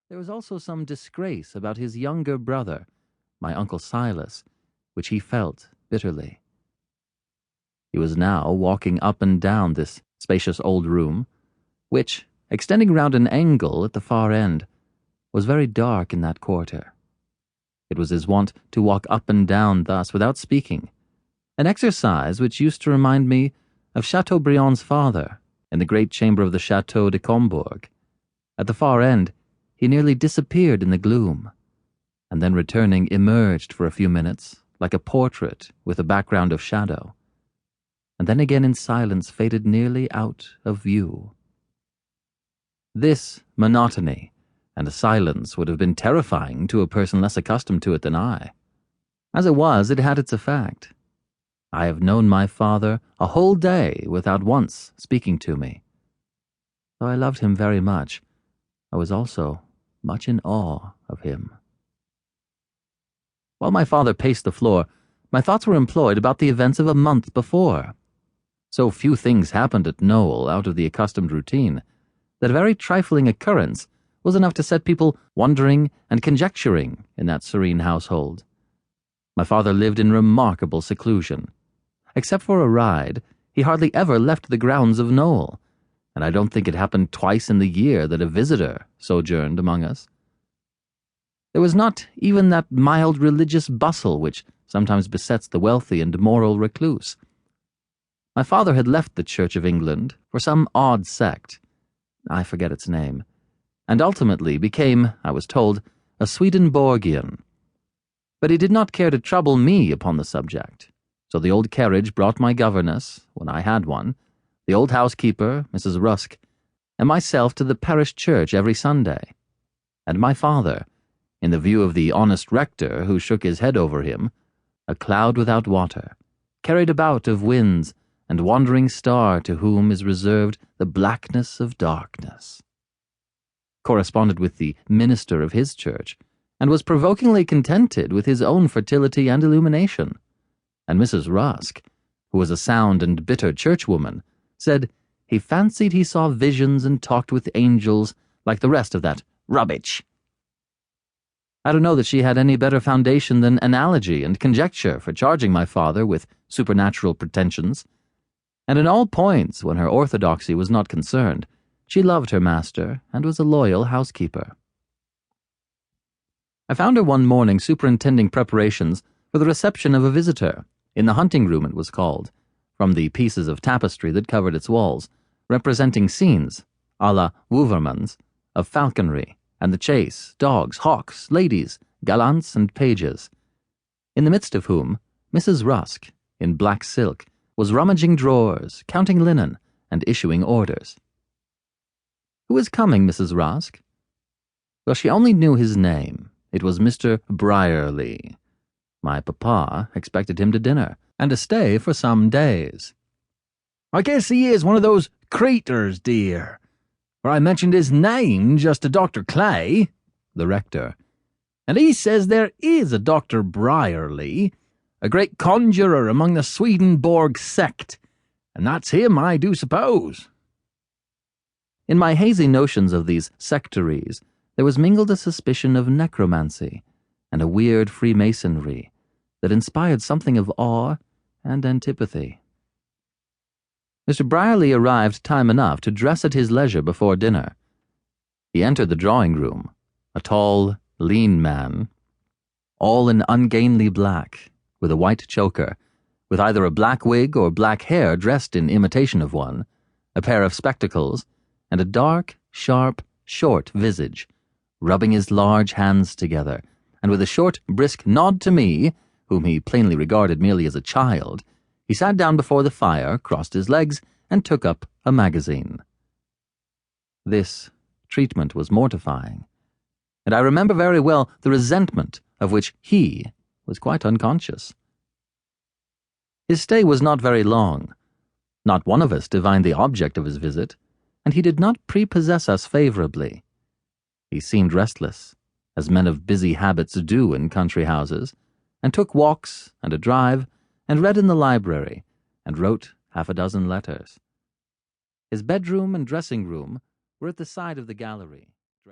There was also some disgrace about his younger brother, my Uncle Silas, which he felt bitterly. He was now walking up and down this spacious old room, which, extending round an angle at the far end, was very dark in that quarter. It was his wont to walk up and down thus without speaking, an exercise which used to remind me of Chateaubriand's father in the great chamber of the Chateau de Combourg. At the far end, he nearly disappeared in the gloom, and then returning emerged for a few minutes, like a portrait with a background of shadow, and then again in silence faded nearly out of view. This monotony and a silence would have been terrifying to a person less accustomed to it than I. As it was, it had its effect. I have known my father a whole day without once speaking to me. Though I loved him very much, I was also much in awe of him. While my father paced the floor, my thoughts were employed about the events of a month before. So few things happened at Knowle out of the accustomed routine that a very trifling occurrence was enough to set people wondering and conjecturing in that serene household. My father lived in remarkable seclusion. Except for a ride, he hardly ever left the grounds of Knowle, and I don't think it happened twice in the year that a visitor sojourned among us. There was not even that mild religious bustle which sometimes besets the wealthy and moral recluse. My father had left the Church of England for some odd sect, I forget its name, and ultimately became, I was told, a Swedenborgian. But he did not care to trouble me upon the subject, so the old carriage brought my governess, when I had one, the old housekeeper, Mrs. Rusk, and myself to the parish church every Sunday. And my father, in the view of the honest rector who shook his head over him, a cloud without water, carried about of winds, and wandering star to whom is reserved the blackness of darkness, corresponded with the minister of his church, and was provokingly contented with his own fertility and illumination. And Mrs. Rusk, who was a sound and bitter churchwoman, said he fancied he saw visions and talked with angels like the rest of that rubbish. I don't know that she had any better foundation than analogy and conjecture for charging my father with supernatural pretensions, and in all points, when her orthodoxy was not concerned, she loved her master and was a loyal housekeeper. I found her one morning superintending preparations for the reception of a visitor, in the hunting room it was called, from the pieces of tapestry that covered its walls, representing scenes, a la Wouvermans, of falconry and the chase, dogs, hawks, ladies, gallants, and pages, in the midst of whom Mrs. Rusk, in black silk, was rummaging drawers, counting linen, and issuing orders. Who is coming, Mrs. Rusk? Well, she only knew his name. It was Mr. Brierly. My papa expected him to dinner, and to stay for some days. I guess he is one of those creatures, dear, for I mentioned his name just to Dr. Clay, the rector, and he says there is a Dr. Brierly, a great conjurer among the Swedenborg sect, and that's him, I do suppose. In my hazy notions of these sectaries, there was mingled a suspicion of necromancy and a weird Freemasonry that inspired something of awe and antipathy. Mr. Brierly arrived time enough to dress at his leisure before dinner. He entered the drawing-room, a tall, lean man, all in ungainly black, with a white choker, with either a black wig or black hair dressed in imitation of one, a pair of spectacles, and a dark, sharp, short visage, rubbing his large hands together, and with a short, brisk nod to me, whom he plainly regarded merely as a child, he sat down before the fire, crossed his legs, and took up a magazine. This treatment was mortifying, and I remember very well the resentment of which he was quite unconscious. His stay was not very long. Not one of us divined the object of his visit, and he did not prepossess us favorably. He seemed restless, as men of busy habits do in country houses, and took walks and a drive, and read in the library, and wrote half a dozen letters. His bedroom and dressing-room were at the side of the gallery.